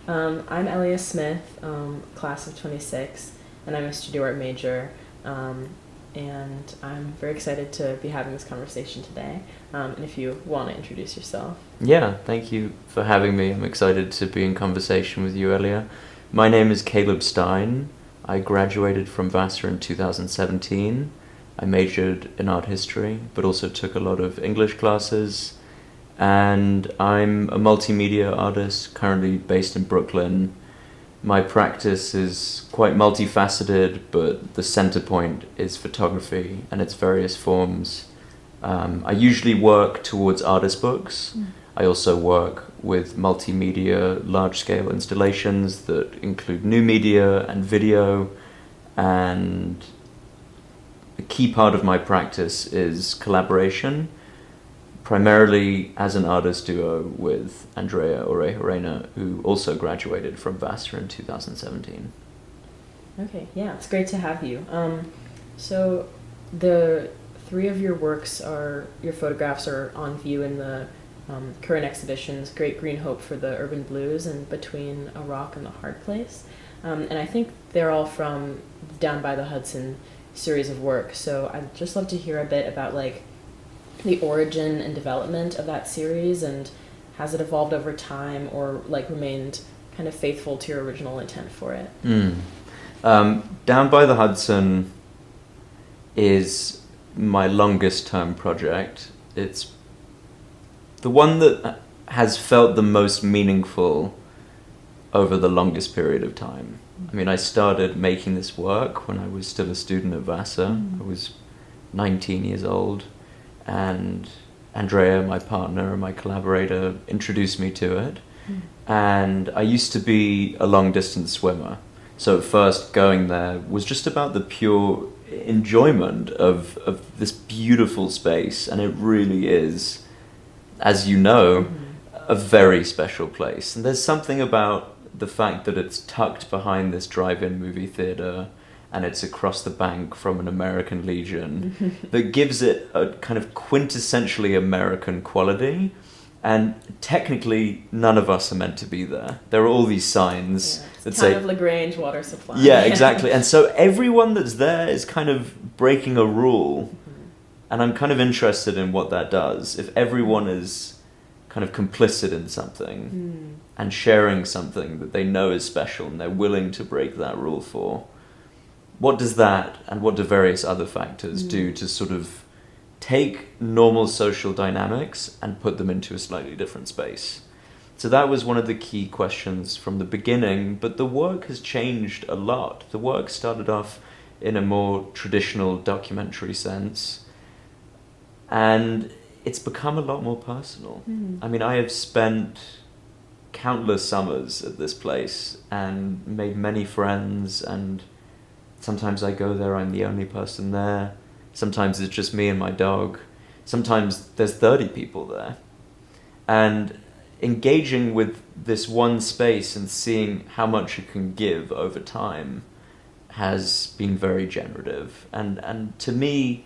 I'm Elia Smith, class of 26, and I'm a studio art major. And I'm very excited to be having this conversation today. And if you want to introduce yourself. Yeah, thank you for having me. I'm excited to be in conversation with you, Elia. My name is Caleb Stein. I graduated from Vassar in 2017. I majored in art history, but also took a lot of English classes. And I'm a multimedia artist, currently based in Brooklyn. My practice is quite multifaceted, but the center point is photography and its various forms. I usually work towards artist books. I also work with multimedia, large-scale installations that include new media and video. And a key part of my practice is collaboration, primarily as an artist duo with Andrea Orejarena, who also graduated from Vassar in 2017. Okay, yeah, it's great to have you. So the three of your works your photographs are on view in the current exhibitions, Great Green Hope for the Urban Blues and Between a Rock and the Hard Place. And I think they're all from Down by the Hudson series of work. So I'd just love to hear a bit about the origin and development of that series, and has it evolved over time or remained kind of faithful to your original intent for it? Down by the Hudson is my longest term project. It's the one that has felt the most meaningful over the longest period of time. I mean, I started making this work when I was still a student at Vassar. I was 19 years old. And Andrea, my partner and my collaborator, introduced me to it. And I used to be a long-distance swimmer. So at first going there was just about the pure enjoyment of this beautiful space. And it really is, as you know, a very special place. And there's something about the fact that it's tucked behind this drive-in movie theater and it's across the bank from an American Legion that gives it a kind of quintessentially American quality. And technically, none of us are meant to be there. There are all these signs that say... Town of LaGrange water supply. Yeah, exactly. And so everyone that's there is kind of breaking a rule. And I'm kind of interested in what that does. If everyone is kind of complicit in something and sharing something that they know is special and they're willing to break that rule for, what does that and what do various other factors do to sort of take normal social dynamics and put them into a slightly different space? So that was one of the key questions from the beginning, but the work has changed a lot. The work started off in a more traditional documentary sense, and it's become a lot more personal. I mean, I have spent countless summers at this place and made many friends, and sometimes I go there, I'm the only person there. Sometimes it's just me and my dog. Sometimes there's 30 people there. And engaging with this one space and seeing how much it can give over time has been very generative. And to me,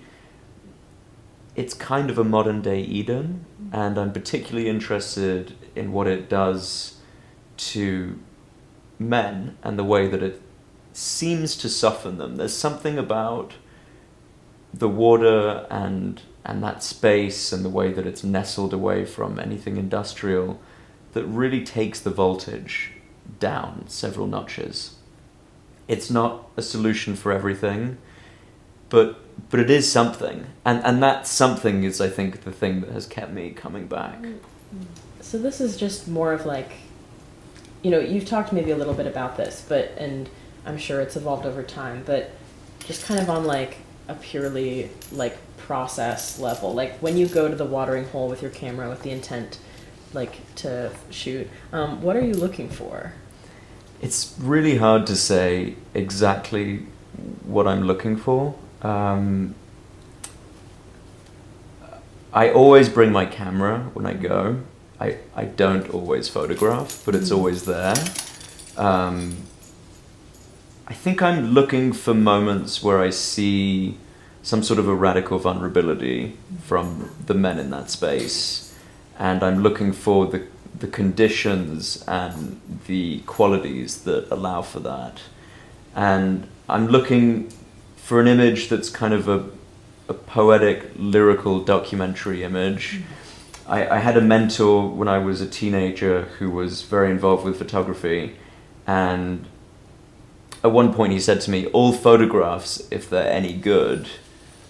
it's kind of a modern day Eden. And I'm particularly interested in what it does to men and the way that it seems to soften them. There's something about the water and that space and the way that it's nestled away from anything industrial that really takes the voltage down several notches. It's not a solution for everything, but it is something. And that something is, I think, the thing that has kept me coming back. So this is just more of you've talked maybe a little bit about this, and I'm sure it's evolved over time, but just kind of on a purely process level, when you go to the watering hole with your camera with the intent to shoot, what are you looking for? It's really hard to say exactly what I'm looking for. I always bring my camera when I go. I don't always photograph, but it's always there. I think I'm looking for moments where I see some sort of a radical vulnerability from the men in that space, and I'm looking for the conditions and the qualities that allow for that. And I'm looking for an image that's kind of a poetic, lyrical documentary image. I had a mentor when I was a teenager who was very involved with photography, and at one point he said to me, all photographs, if they're any good,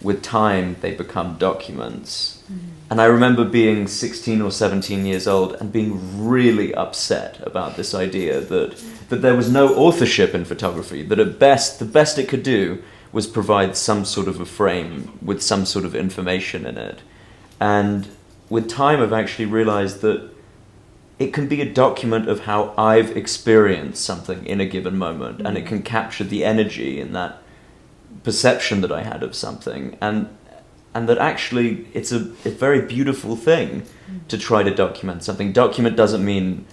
with time they become documents. And I remember being 16 or 17 years old and being really upset about this idea that there was no authorship in photography, that at best, the best it could do was provide some sort of a frame with some sort of information in it. And with time, I've actually realized that it can be a document of how I've experienced something in a given moment, and it can capture the energy and that perception that I had of something, and that actually it's a very beautiful thing to try to document something. Document doesn't mean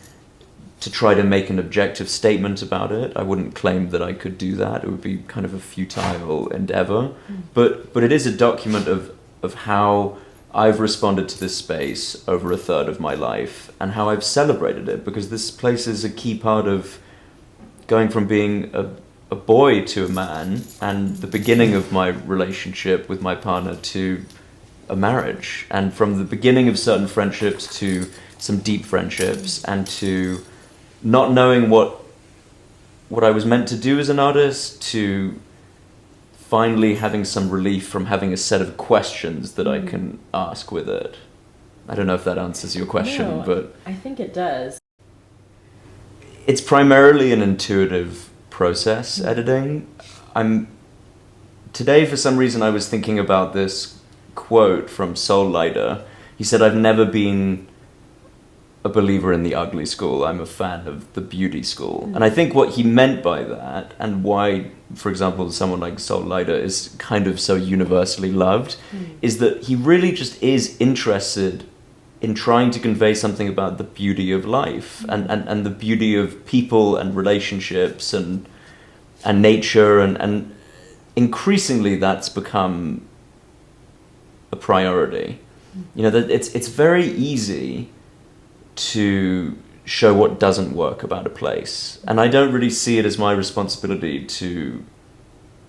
to try to make an objective statement about it. I wouldn't claim that I could do that. It would be kind of a futile endeavor. But it is a document of how I've responded to this space over a third of my life and how I've celebrated it, because this place is a key part of going from being a boy to a man, and the beginning of my relationship with my partner to a marriage, and from the beginning of certain friendships to some deep friendships, and to not knowing what I was meant to do as an artist, to finally having some relief from having a set of questions that I can ask with it. I don't know if that answers your question, No, but I think it does. it's primarily an intuitive process, editing. Today, for some reason, I was thinking about this quote from Soul Lighter. He said, "I've never been a believer in the ugly school. I'm a fan of the beauty school." And I think what he meant by that, and why, for example, someone like Soul Lighter is kind of so universally loved, is that he really just is interested in trying to convey something about the beauty of life, and the beauty of people and relationships and nature, and increasingly that's become a priority. You know, that it's very easy to show what doesn't work about a place, and I don't really see it as my responsibility to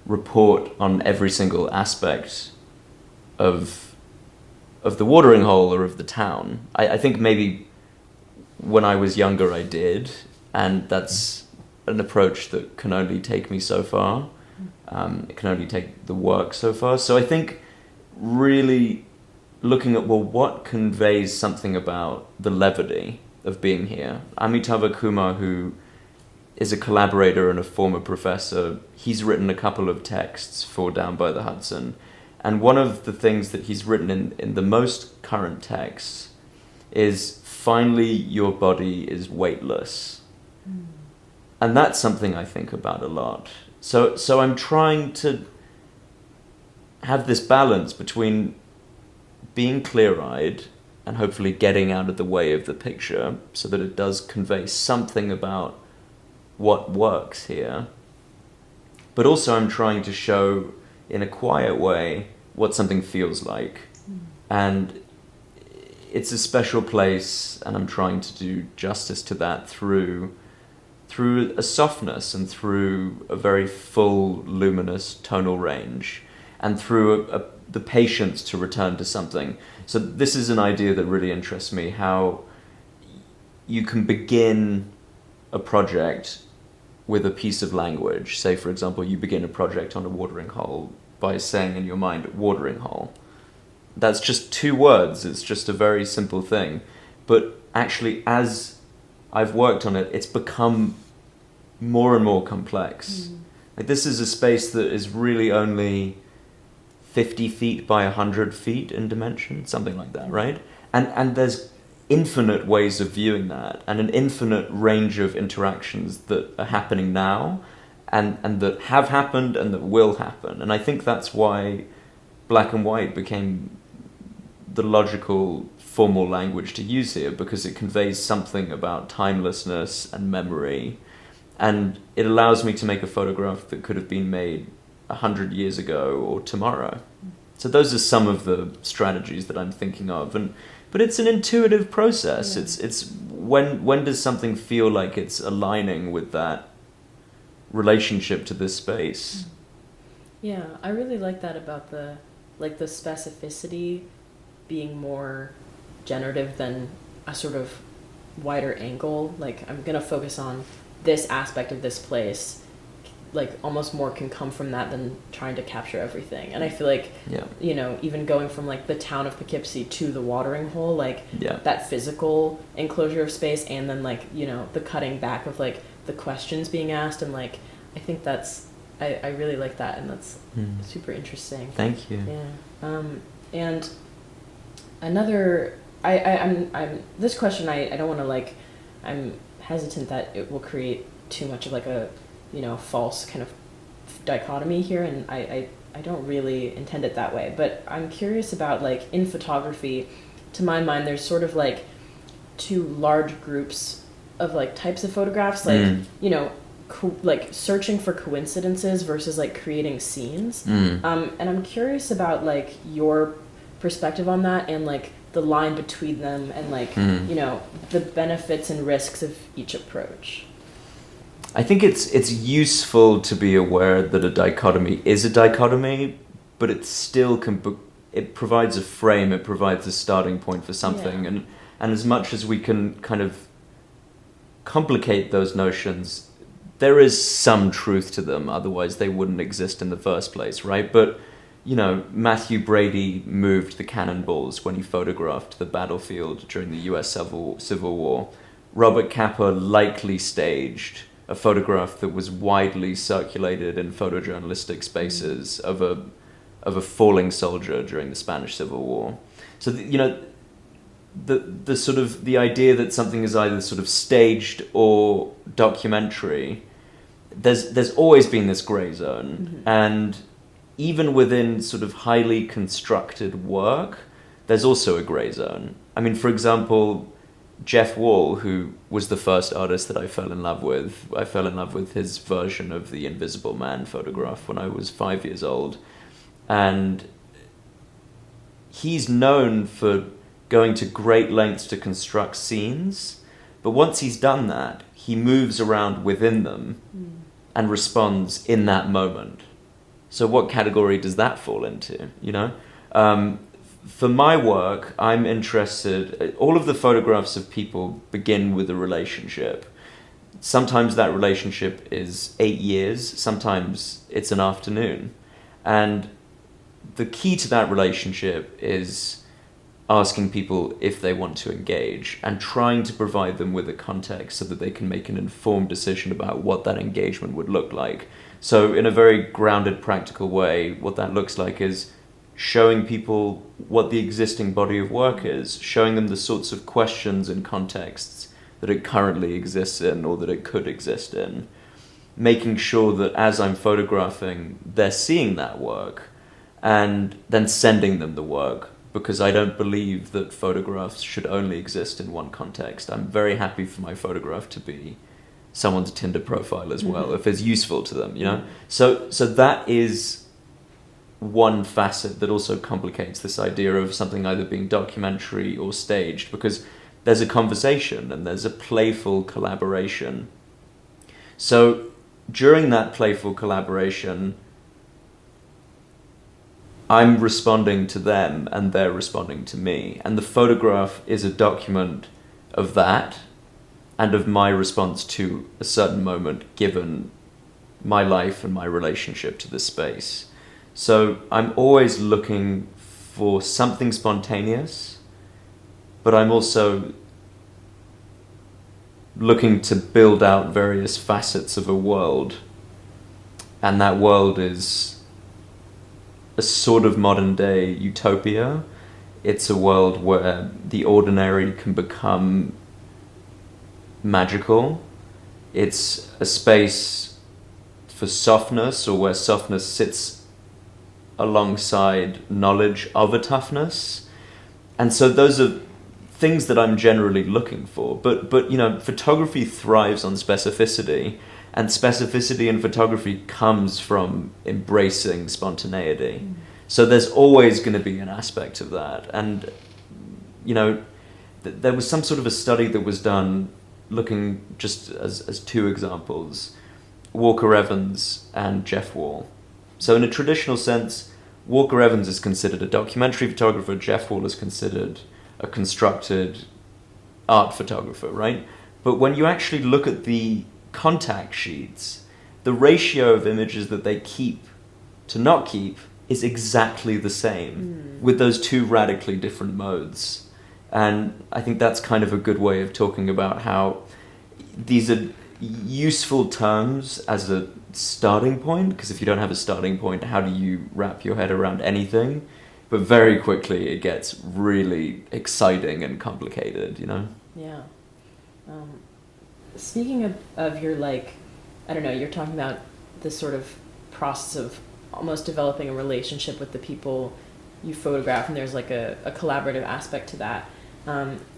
report on every single aspect of the watering hole or of the town. I think maybe when I was younger I did, and that's an approach that can only take me so far. It can only take the work so far. So I think really looking at, well, what conveys something about the levity of being here. Amitabha Kumar, who is a collaborator and a former professor, he's written a couple of texts for Down by the Hudson. And one of the things that he's written in the most current texts is, finally your body is weightless. And that's something I think about a lot. So I'm trying to have this balance between being clear-eyed and hopefully getting out of the way of the picture so that it does convey something about what works here. But also I'm trying to show in a quiet way what something feels like. And it's a special place, and I'm trying to do justice to that through a softness and through a very full, luminous tonal range, and through the patience to return to something. So this is an idea that really interests me, how you can begin a project with a piece of language. Say, for example, you begin a project on a watering hole by saying in your mind, watering hole. That's just two words, it's just a very simple thing. But actually, as I've worked on it, it's become more and more complex. Like, this is a space that is really only 50 feet by 100 feet in dimension, something like that, right? And there's infinite ways of viewing that, and an infinite range of interactions that are happening now, and that have happened and that will happen. And I think that's why black and white became the logical formal language to use here, because it conveys something about timelessness and memory, and it allows me to make a photograph that could have been made 100 years ago or tomorrow. So those are some of the strategies that I'm thinking of, but it's an intuitive process. Yeah. It's when does something feel like it's aligning with that relationship to this space? Yeah, I really like that about the specificity being more generative than a sort of wider angle. Like, I'm gonna focus on this aspect of this place. Like, almost more can come from that than trying to capture everything. And I feel like, you know, even going from like the town of Poughkeepsie to the watering hole, like that physical enclosure of space, and then like, you know, the cutting back of like the questions being asked, and like, I think that's, I really like that, and that's super interesting. Thank you. Yeah. And another, I'm this question, I don't want to like, I'm hesitant that it will create too much of like a, you know, false kind of dichotomy here, and I don't really intend it that way, but I'm curious about, like, in photography, to my mind, there's sort of like two large groups of like types of photographs, like, you know, like searching for coincidences versus like creating scenes. And I'm curious about like your perspective on that, and like the line between them, and like, you know, the benefits and risks of each approach. I think it's useful to be aware that a dichotomy is a dichotomy, but it still it provides a frame, it provides a starting point for something, and as much as we can kind of complicate those notions, there is some truth to them, otherwise they wouldn't exist in the first place, right? But, you know, Matthew Brady moved the cannonballs when he photographed the battlefield during the US Civil War. Robert Capa likely staged a photograph that was widely circulated in photojournalistic spaces of a falling soldier during the Spanish Civil War. So, you know, the sort of the idea that something is either sort of staged or documentary, there's always been this gray zone, and even within sort of highly constructed work, there's also a gray zone. I mean, for example, Jeff Wall, who was the first artist that I fell in love with his version of the Invisible Man photograph when I was 5 years old. And he's known for going to great lengths to construct scenes, but once he's done that, he moves around within them and responds in that moment. So what category does that fall into, you know? For my work, I'm interested, all of the photographs of people begin with a relationship. Sometimes that relationship is 8 years, sometimes it's an afternoon. And the key to that relationship is asking people if they want to engage and trying to provide them with a context so that they can make an informed decision about what that engagement would look like. So in a very grounded, practical way, what that looks like is showing people what the existing body of work is, showing them the sorts of questions and contexts that it currently exists in or that it could exist in, making sure that as I'm photographing, they're seeing that work, and then sending them the work, because I don't believe that photographs should only exist in one context. I'm very happy for my photograph to be someone's Tinder profile as well, if it's useful to them, you know? So that is one facet that also complicates this idea of something either being documentary or staged, because there's a conversation and there's a playful collaboration. So during that playful collaboration, I'm responding to them and they're responding to me, and the photograph is a document of that and of my response to a certain moment given my life and my relationship to the space. So I'm always looking for something spontaneous, but I'm also looking to build out various facets of a world. And that world is a sort of modern day utopia. It's a world where the ordinary can become magical. It's a space for softness, or where softness sits alongside knowledge of a toughness. And so those are things that I'm generally looking for. But you know, photography thrives on specificity, and specificity in photography comes from embracing spontaneity. So there's always going to be an aspect of that. And you know, there was some sort of a study that was done looking, just as two examples, Walker Evans and Jeff Wall. So in a traditional sense, Walker Evans is considered a documentary photographer, Jeff Wall is considered a constructed art photographer, right? But when you actually look at the contact sheets, the ratio of images that they keep to not keep is exactly the same with those two radically different modes. And I think that's kind of a good way of talking about how these are useful terms as a starting point, because if you don't have a starting point, how do you wrap your head around anything? But very quickly it gets really exciting and complicated, you know? Yeah. Speaking of your, like, I don't know, you're talking about this sort of process of almost developing a relationship with the people you photograph, and there's like a collaborative aspect to that.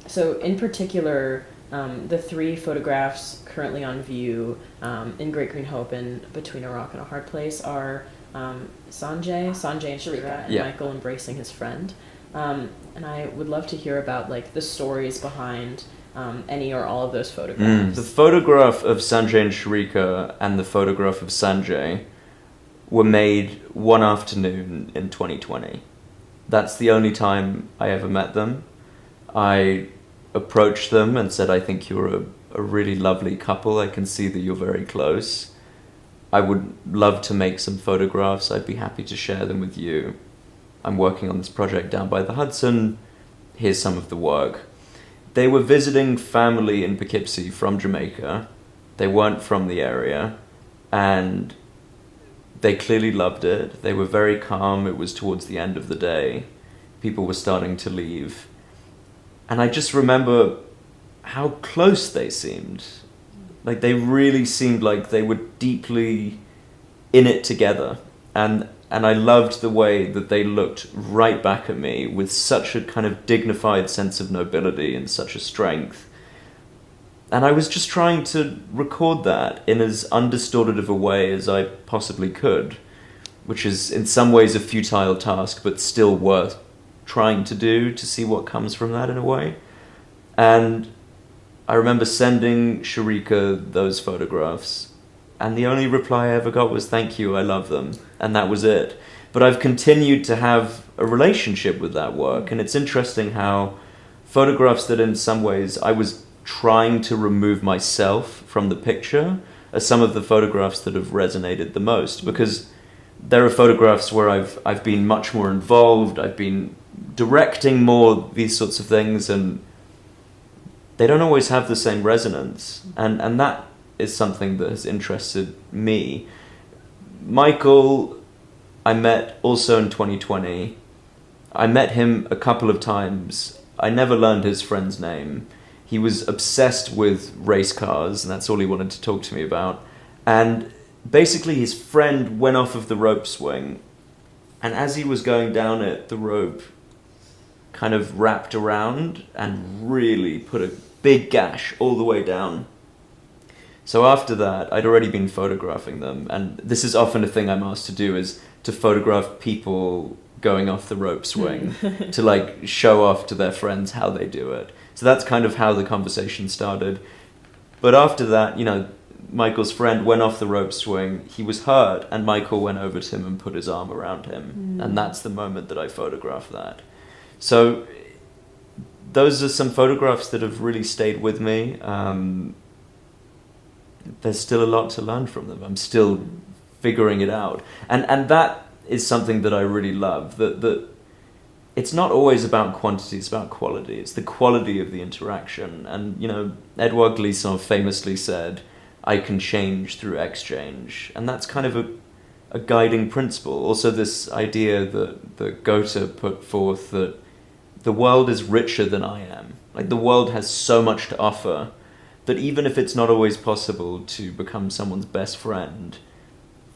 So in particular, the 3 photographs currently on view in Great Green Hope and Between a Rock and a Hard Place are Sanjay and Sharika, and Michael embracing his friend. And I would love to hear about like the stories behind any or all of those photographs. The photograph of Sanjay and Sharika and the photograph of Sanjay were made one afternoon in 2020. That's the only time I ever met them. I approached them and said, I think you're a really lovely couple. I can see that you're very close. I would love to make some photographs. I'd be happy to share them with you. I'm working on this project down by the Hudson. Here's some of the work. They were visiting family in Poughkeepsie from Jamaica. They weren't from the area, and they clearly loved it. They were very calm. It was towards the end of the day. People were starting to leave. And I just remember how close they seemed. Like, they really seemed like they were deeply in it together. And I loved the way that they looked right back at me with such a kind of dignified sense of nobility and such a strength. And I was just trying to record that in as undistorted of a way as I possibly could, which is in some ways a futile task, but still worth trying to do, to see what comes from that in a way. And I remember sending Sharika those photographs, and the only reply I ever got was, thank you, I love them. And that was it. But I've continued to have a relationship with that work, and it's interesting how photographs that in some ways I was trying to remove myself from the picture are some of the photographs that have resonated the most, because there are photographs where I've been much more involved, I've been directing more, these sorts of things, and they don't always have the same resonance, and that is something that has interested me. Michael, I met also in 2020. I met him a couple of times. I never learned his friend's name. He was obsessed with race cars, and that's all he wanted to talk to me about. And basically his friend went off of the rope swing, and as he was going down it, the rope kind of wrapped around and really put a big gash all the way down. So after that, I'd already been photographing them, and this is often a thing I'm asked to do, is to photograph people going off the rope swing, to like show off to their friends how they do it. So that's kind of how the conversation started. But after that, you know, Michael's friend went off the rope swing, he was hurt, and Michael went over to him and put his arm around him. And that's the moment that I photographed that. So those are some photographs that have really stayed with me. There's still a lot to learn from them. I'm still figuring it out. And that is something that I really love, that it's not always about quantity, it's about quality. It's the quality of the interaction. And, you know, Edouard Glissant famously said, I can change through exchange. And that's kind of a guiding principle. Also this idea that Goethe put forth, that the world is richer than I am. Like, the world has so much to offer that even if it's not always possible to become someone's best friend,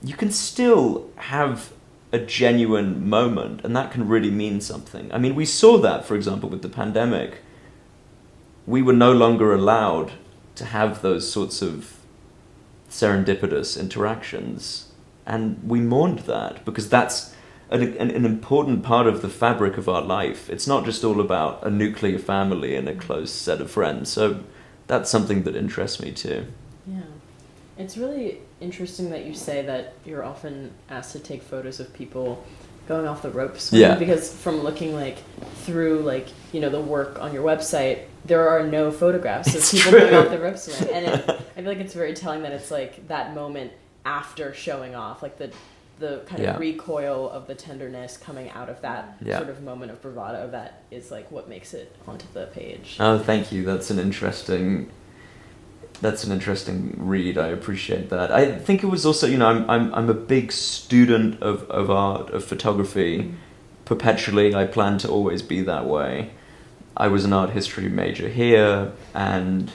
you can still have a genuine moment, and that can really mean something. I mean, we saw that, for example, with the pandemic. We were no longer allowed to have those sorts of serendipitous interactions, and we mourned that, because that's an important part of the fabric of our life. It's not just all about a nuclear family and a close set of friends. So that's something that interests me too. Yeah. It's really interesting that you say that you're often asked to take photos of people going off the ropes. Yeah. Because from looking like through like, you know, the work on your website, there are no photographs of people going off the ropes swing. And I feel like it's very telling that it's like that moment after showing off, like the kind of recoil of the tenderness coming out of that sort of moment of bravado that is like what makes it onto the page. Oh, thank you. That's an interesting read. I appreciate that. I think it was also, you know, I'm a big student of art, of photography. Perpetually, I plan to always be that way. I was an art history major here, and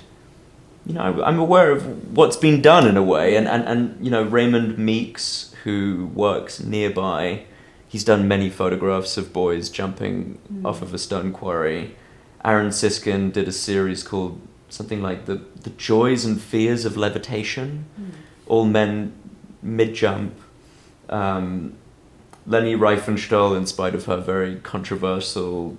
you know, I'm aware of what's been done in a way, and you know, Raymond Meeks, who works nearby, he's done many photographs of boys jumping off of a stone quarry. Aaron Siskin did a series called something like the Joys and Fears of Levitation, all men mid-jump. Leni Riefenstahl, in spite of her very controversial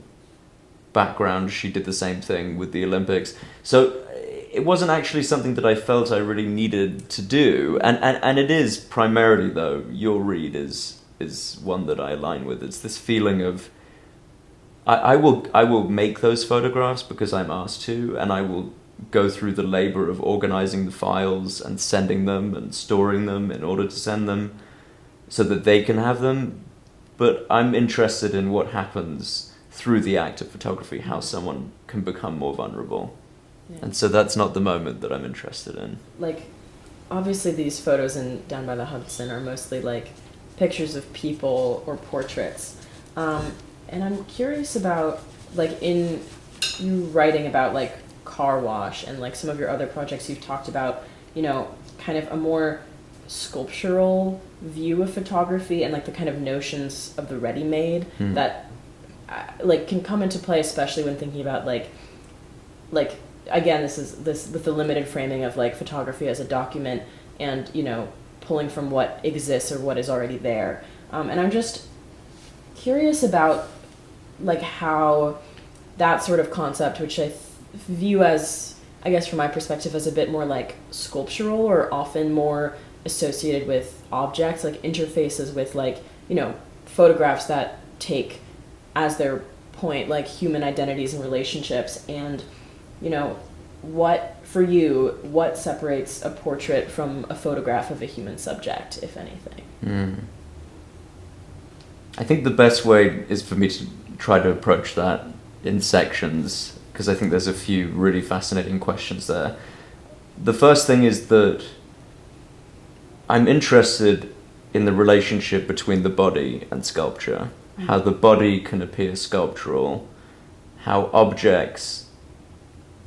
background, she did the same thing with the Olympics. So it wasn't actually something that I felt I really needed to do. And it is primarily, though, your read is one that I align with. It's this feeling of I will make those photographs because I'm asked to, and I will go through the labor of organizing the files and sending them and storing them in order to send them so that they can have them. But I'm interested in what happens through the act of photography, how someone can become more vulnerable. Yeah. And so that's not the moment that I'm interested in. Like, obviously these photos in Down by the Hudson are mostly like pictures of people or portraits. And I'm curious about, like, in you writing about like Car Wash and like some of your other projects, you've talked about, you know, kind of a more sculptural view of photography and like the kind of notions of the ready-made that like can come into play, especially when thinking about like again, this with the limited framing of like photography as a document and, you know, pulling from what exists or what is already there. And I'm just curious about like how that sort of concept, which I view as, I guess from my perspective, as a bit more like sculptural or often more associated with objects, like interfaces with like, you know, photographs that take as their point like human identities and relationships, and you know, what separates a portrait from a photograph of a human subject, if anything? I think the best way is for me to try to approach that in sections, because I think there's a few really fascinating questions there. The first thing is that I'm interested in the relationship between the body and sculpture, how the body can appear sculptural, how objects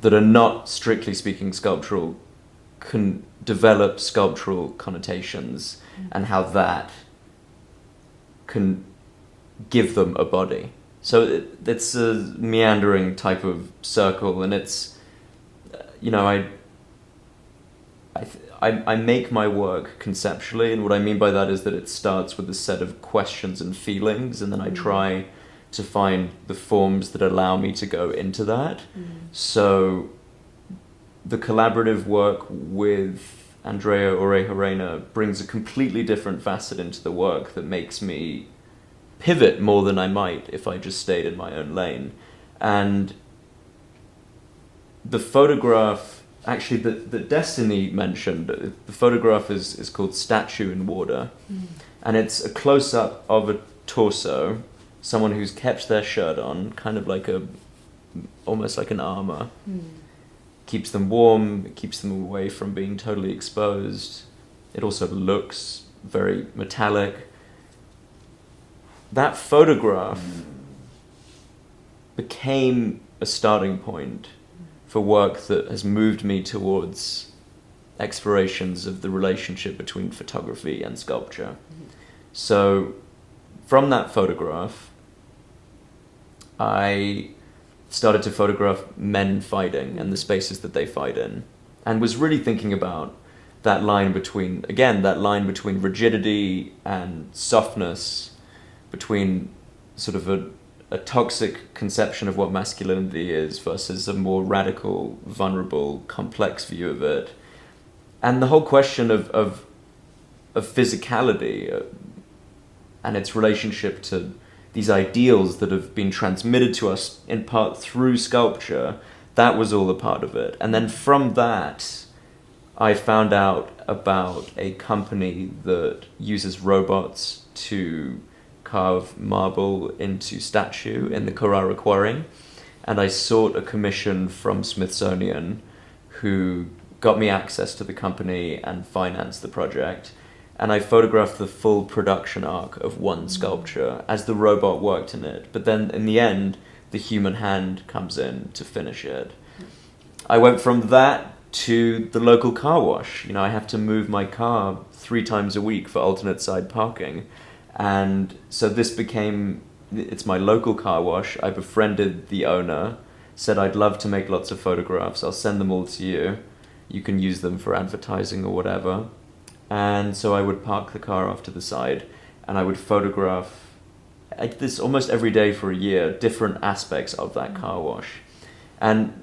that are not strictly speaking sculptural can develop sculptural connotations, and how that can give them a body. So it's a meandering type of circle, and it's, you know, I make my work conceptually, and what I mean by that is that it starts with a set of questions and feelings, and then I try to find the forms that allow me to go into that. So the collaborative work with Andrea Orejarena brings a completely different facet into the work that makes me pivot more than I might if I just stayed in my own lane. And the photograph, actually the Destiny mentioned, the photograph is called Statue in Water, and it's a close-up of a torso, someone who's kept their shirt on, kind of like almost like an armor. Keeps them warm, it keeps them away from being totally exposed. It also looks very metallic. That photograph became a starting point for work that has moved me towards explorations of the relationship between photography and sculpture. So from that photograph, I started to photograph men fighting and the spaces that they fight in, and was really thinking about that line between rigidity and softness, between sort of a toxic conception of what masculinity is versus a more radical, vulnerable, complex view of it. And the whole question of physicality and its relationship to these ideals that have been transmitted to us in part through sculpture, that was all a part of it. And then from that, I found out about a company that uses robots to carve marble into statue in the Carrara Quarry. And I sought a commission from Smithsonian, who got me access to the company and financed the project. And I photographed the full production arc of one sculpture as the robot worked in it. But then in the end, the human hand comes in to finish it. I went from that to the local car wash. I have to move my car 3 times a week for alternate side parking. And so this it's my local car wash. I befriended the owner, said I'd love to make lots of photographs. I'll send them all to you. You can use them for advertising or whatever. And so I would park the car off to the side and I would photograph, I did this almost every day for a year, different aspects of that car wash. And,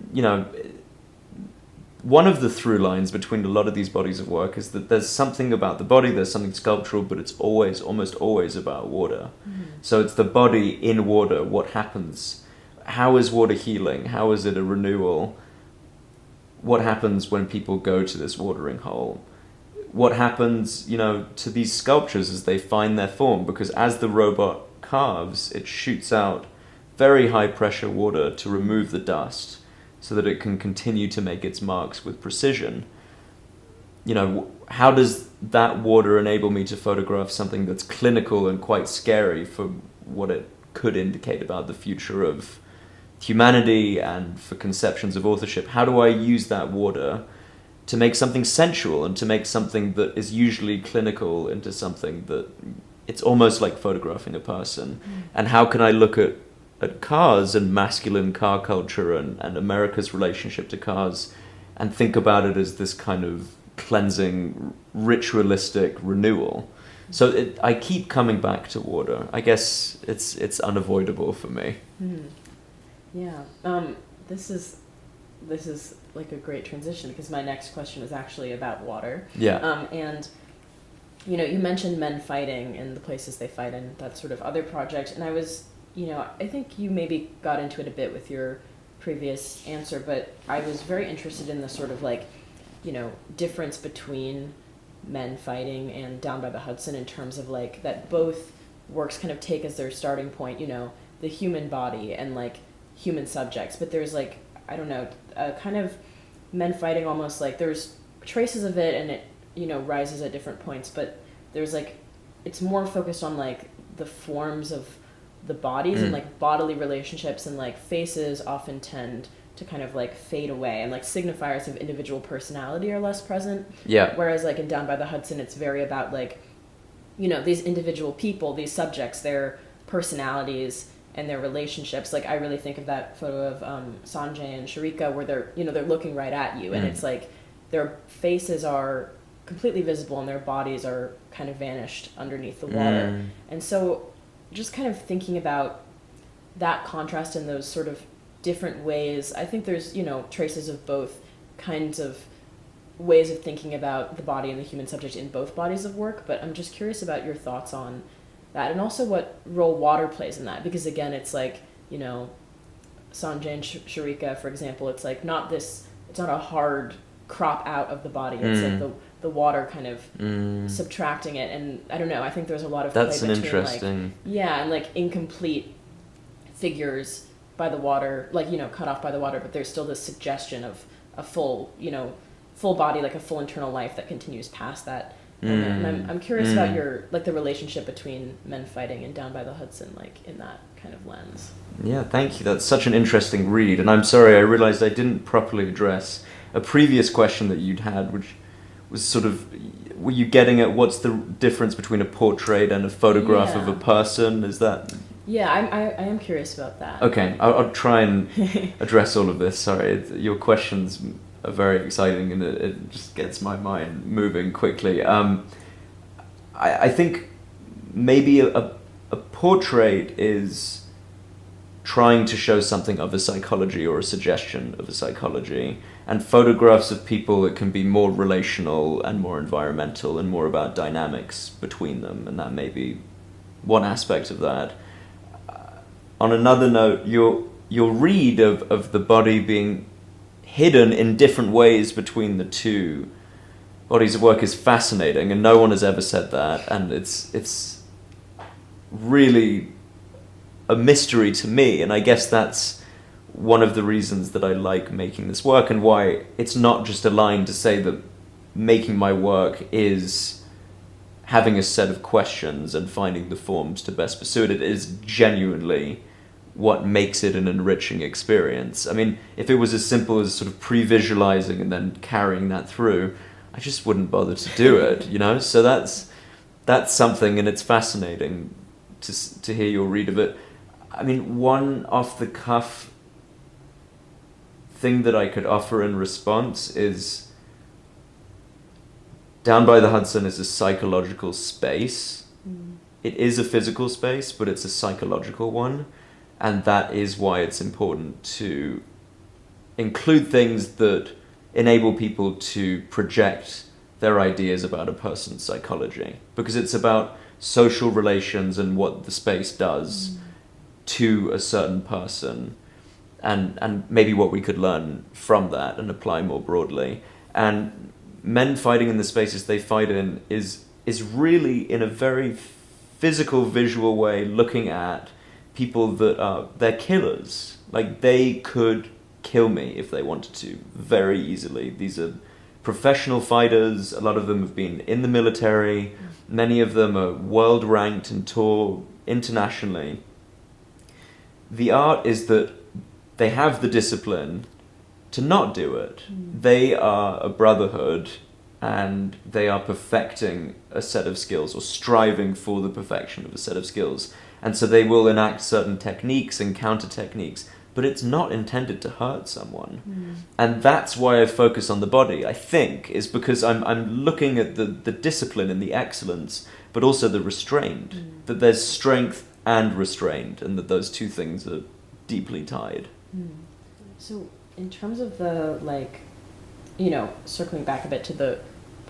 one of the through lines between a lot of these bodies of work is that there's something about the body, there's something sculptural, but it's almost always about water. Mm-hmm. So it's the body in water, what happens? How is water healing? How is it a renewal? What happens when people go to this watering hole? What happens, to these sculptures as they find their form? Because as the robot carves, it shoots out very high pressure water to remove the dust so that it can continue to make its marks with precision. How does that water enable me to photograph something that's clinical and quite scary for what it could indicate about the future of humanity and for conceptions of authorship? How do I use that water to make something sensual and to make something that is usually clinical into something that it's almost like photographing a person? And how can I look at cars and masculine car culture and America's relationship to cars and think about it as this kind of cleansing, ritualistic renewal? So I keep coming back to water. I guess it's unavoidable for me. Yeah. This is like a great transition because my next question is actually about water. Yeah. And you mentioned men fighting and the places they fight in, that sort of other project, and I was I think you maybe got into it a bit with your previous answer, but I was very interested in the sort of difference between men fighting and Down by the Hudson in terms of that both works kind of take as their starting point, the human body and human subjects, but there's I don't know, kind of men fighting almost there's traces of it and it, rises at different points, but there's it's more focused on the forms of the bodies and bodily relationships, and faces often tend to kind of fade away, and signifiers of individual personality are less present. Yeah. Whereas in Down by the Hudson, it's very about these individual people, these subjects, their personalities and their relationships. I really think of that photo of Sanjay and Sharika where they're looking right at you, and it's their faces are completely visible and their bodies are kind of vanished underneath the water. And so just kind of thinking about that contrast in those sort of different ways, I think there's, traces of both kinds of ways of thinking about the body and the human subject in both bodies of work, but I'm just curious about your thoughts on that and also what role water plays in that, because again, it's Sanjay and Sharika, for example, it's not a hard crop out of the body, it's the water kind of subtracting it, and I don't know, I think there's a lot of that's play an between interesting and incomplete figures by the water, cut off by the water, but there's still this suggestion of a full body, a full internal life that continues past that moment. And I'm curious about your the relationship between men fighting and Down by the Hudson in that kind of lens. Yeah, thank you. That's such an interesting read, and I'm sorry, I realized I didn't properly address a previous question that you'd had, which was sort of, were you getting at what's the difference between a portrait and a photograph of a person? Is that... Yeah, I am curious about that. Okay, I'll try and address all of this. Sorry, your questions are very exciting and it just gets my mind moving quickly. I think maybe a portrait is trying to show something of a psychology or a suggestion of a psychology, and photographs of people, it can be more relational and more environmental and more about dynamics between them, and that may be one aspect of that. On another note, your read of the body being hidden in different ways between the two bodies of work is fascinating, and no one has ever said that, and it's really a mystery to me, and I guess that's one of the reasons that I like making this work, and why it's not just a line to say that making my work is having a set of questions and finding the forms to best pursue it. It is genuinely what makes it an enriching experience. I mean, if it was as simple as sort of pre-visualizing and then carrying that through, I just wouldn't bother to do it, you know? So that's something, and it's fascinating to hear your read of it. I mean, one off-the-cuff thing that I could offer in response is down by the Hudson is a psychological space. It is a physical space, but it's a psychological one. And that is why it's important to include things that enable people to project their ideas about a person's psychology. Because it's about social relations and what the space does to a certain person, and maybe what we could learn from that and apply more broadly. And men fighting in the spaces they fight in is really, in a very physical, visual way, looking at people that they're killers. Like, they could kill me if they wanted to, very easily. These are professional fighters. A lot of them have been in the military. Many of them are world ranked and tour internationally. The art is that they have the discipline to not do it. They are a brotherhood, and they are perfecting a set of skills, or striving for the perfection of a set of skills. And so they will enact certain techniques and counter techniques, but it's not intended to hurt someone. And that's why I focus on the body, I think, is because I'm looking at the discipline and the excellence, but also the restraint, that there's strength and restraint, and that those two things are deeply tied. So in terms of the, like, you know, circling back a bit to the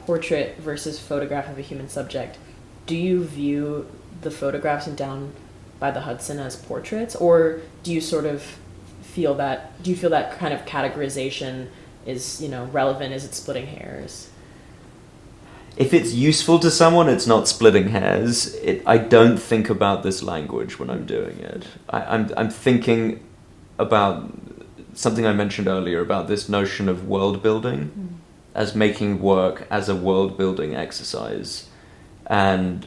portrait versus photograph of a human subject, do you view the photographs in Down by the Hudson as portraits, or do you sort of feel that kind of categorization is, you know, relevant? Is it splitting hairs? If it's useful to someone, it's not splitting hairs. I don't think about this language when I'm doing it. I'm thinking about something I mentioned earlier about this notion of world building, as making work as a world building exercise. And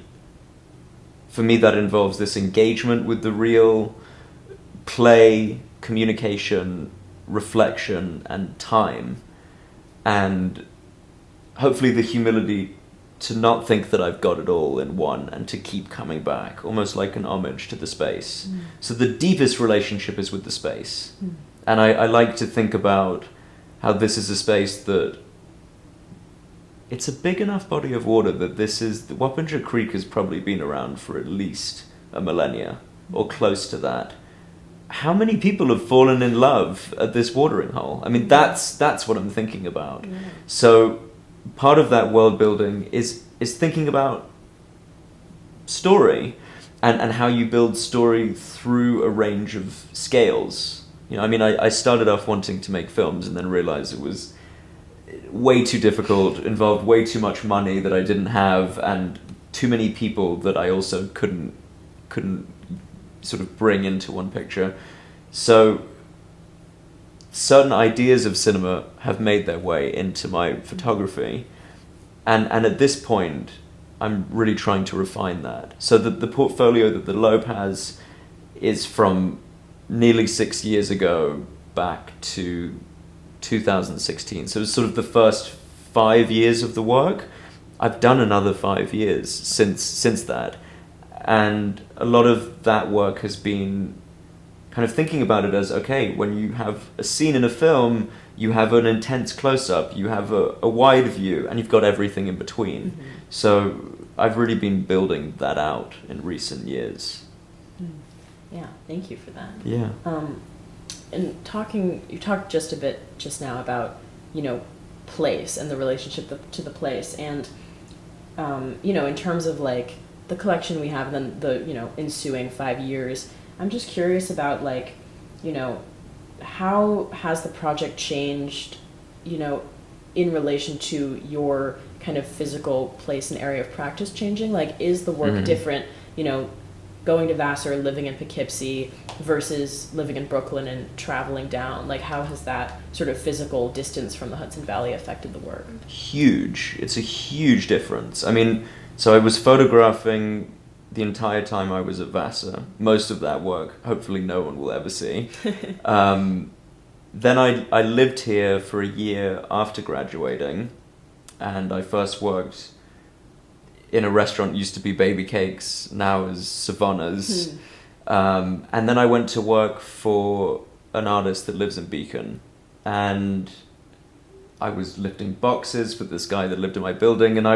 for me, that involves this engagement with the real, play, communication, reflection, and time. And hopefully the humility to not think that I've got it all in one, and to keep coming back, almost like an homage to the space. So the deepest relationship is with the space. And I like to think about how this is a space that it's a big enough body of water that the Wappinger Creek has probably been around for at least a millennia, or close to that. How many people have fallen in love at this watering hole? I mean, that's what I'm thinking about. So part of that world building is thinking about story, and how you build story through a range of scales. You know, I mean, I started off wanting to make films, and then realized it was way too difficult, involved way too much money that I didn't have, and too many people that I also couldn't sort of bring into one picture. So certain ideas of cinema have made their way into my photography, and at this point I'm really trying to refine that. So the portfolio that the Loeb has is from nearly 6 years ago back to 2016. So it's sort of the first 5 years of the work. I've done another 5 years since that, and a lot of that work has been kind of thinking about it as, okay, when you have a scene in a film, you have an intense close-up, you have a wide view, and you've got everything in between. Mm-hmm. So I've really been building that out in recent years. Yeah, thank you for that. Yeah. And you talked just a bit just now about, place and the relationship to the place, and in terms of like the collection we have, and then the ensuing 5 years. I'm just curious about like, how has the project changed, in relation to your kind of physical place and area of practice changing? Like, is the work different, going to Vassar, living in Poughkeepsie versus living in Brooklyn and traveling down? Like, how has that sort of physical distance from the Hudson Valley affected the work? Huge. It's a huge difference. I mean, so I was photographing the entire time I was at Vassar. Most of that work, hopefully no one will ever see. Then I lived here for a year after graduating, and I first worked in a restaurant, used to be Baby Cakes, now is Savannah's. And then I went to work for an artist that lives in Beacon, and I was lifting boxes for this guy that lived in my building, and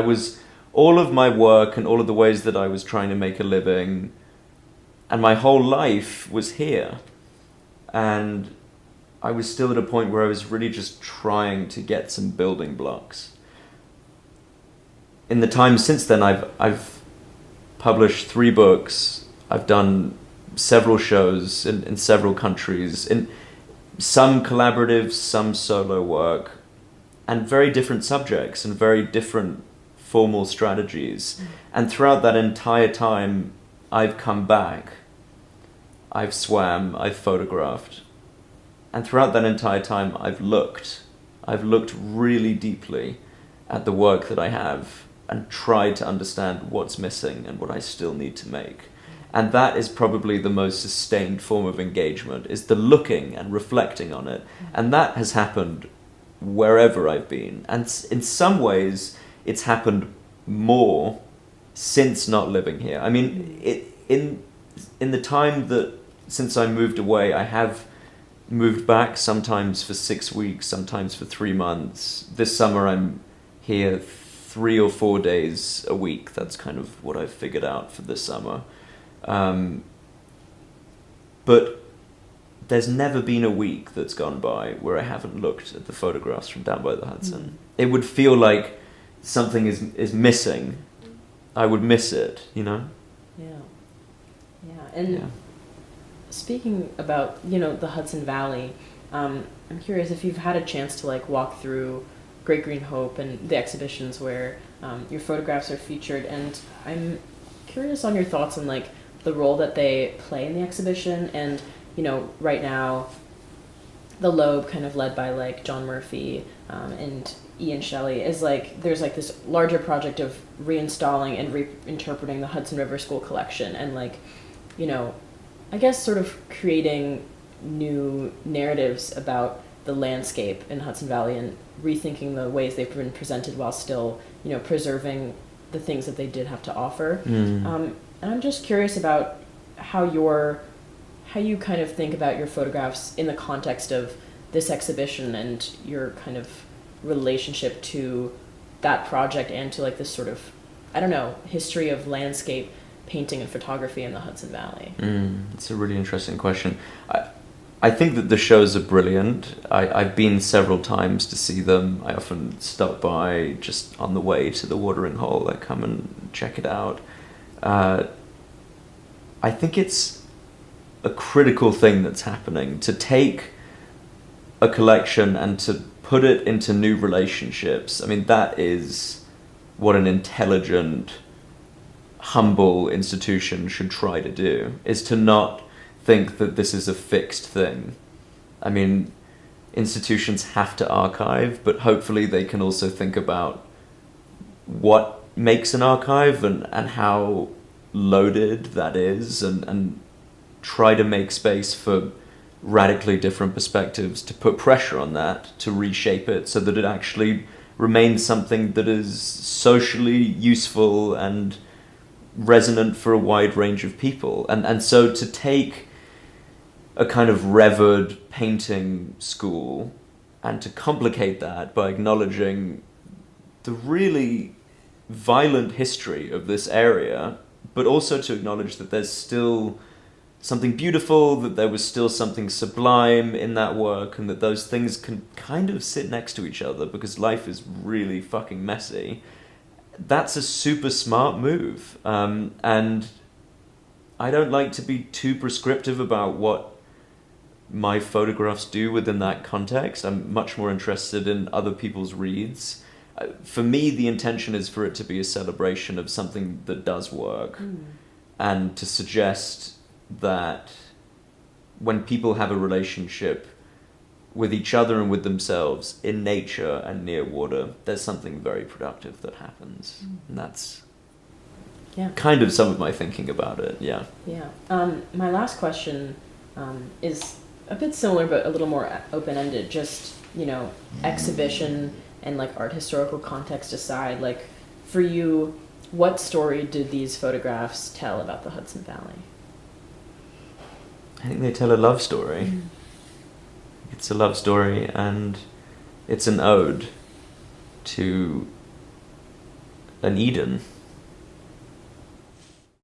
all of my work and all of the ways that I was trying to make a living and my whole life was here. And I was still at a point where I was really just trying to get some building blocks. In the time since then, I've published 3 books. I've done several shows in several countries, in some collaborative, some solo work, and very different subjects and very different formal strategies. And throughout that entire time, I've come back, I've swam, I've photographed. And throughout that entire time, I've looked really deeply at the work that I have and tried to understand what's missing and what I still need to make. And that is probably the most sustained form of engagement, is the looking and reflecting on it. And that has happened wherever I've been. And in some ways, it's happened more since not living here. I mean, in the time that since I moved away, I have moved back sometimes for 6 weeks, sometimes for 3 months. This summer I'm here 3 or 4 days a week. That's kind of what I've figured out for this summer. But there's never been a week that's gone by where I haven't looked at the photographs from down by the Hudson. It would feel like something is missing. I would miss it, Yeah. And speaking about, the Hudson Valley, I'm curious if you've had a chance to like walk through Great Green Hope and the exhibitions where your photographs are featured, and I'm curious on your thoughts on like the role that they play in the exhibition. And right now the Loeb, kind of led by like John Murphy and Ian Shelley, is like there's like this larger project of reinstalling and reinterpreting the Hudson River School collection, and like I guess sort of creating new narratives about the landscape in Hudson Valley and rethinking the ways they've been presented while still, preserving the things that they did have to offer. And I'm just curious about how you kind of think about your photographs in the context of this exhibition and your kind of relationship to that project and to like this sort of, history of landscape painting and photography in the Hudson Valley. It's a really interesting question. I think that the shows are brilliant. I've been several times to see them. I often stop by just on the way to the watering hole. I come and check it out. I think it's a critical thing that's happening, to take a collection and to put it into new relationships. I mean, that is what an intelligent, humble institution should try to do, is to not think that this is a fixed thing. I mean, institutions have to archive, but hopefully they can also think about what makes an archive and how loaded that is, and try to make space for radically different perspectives, to put pressure on that, to reshape it so that it actually remains something that is socially useful and resonant for a wide range of people. And so to take a kind of revered painting school and to complicate that by acknowledging the really violent history of this area, but also to acknowledge that there's still something beautiful, that there was still something sublime in that work, and that those things can kind of sit next to each other because life is really fucking messy. That's a super smart move. And I don't like to be too prescriptive about what my photographs do within that context. I'm much more interested in other people's reads. For me, the intention is for it to be a celebration of something that does work, and to suggest that when people have a relationship with each other and with themselves in nature and near water, there's something very productive that happens. And that's kind of some of my thinking about it. Yeah. My last question is a bit similar but a little more open-ended. Just, exhibition and like art historical context aside, like for you, what story did these photographs tell about the Hudson Valley? I think they tell a love story. It's a love story, and it's an ode to an Eden.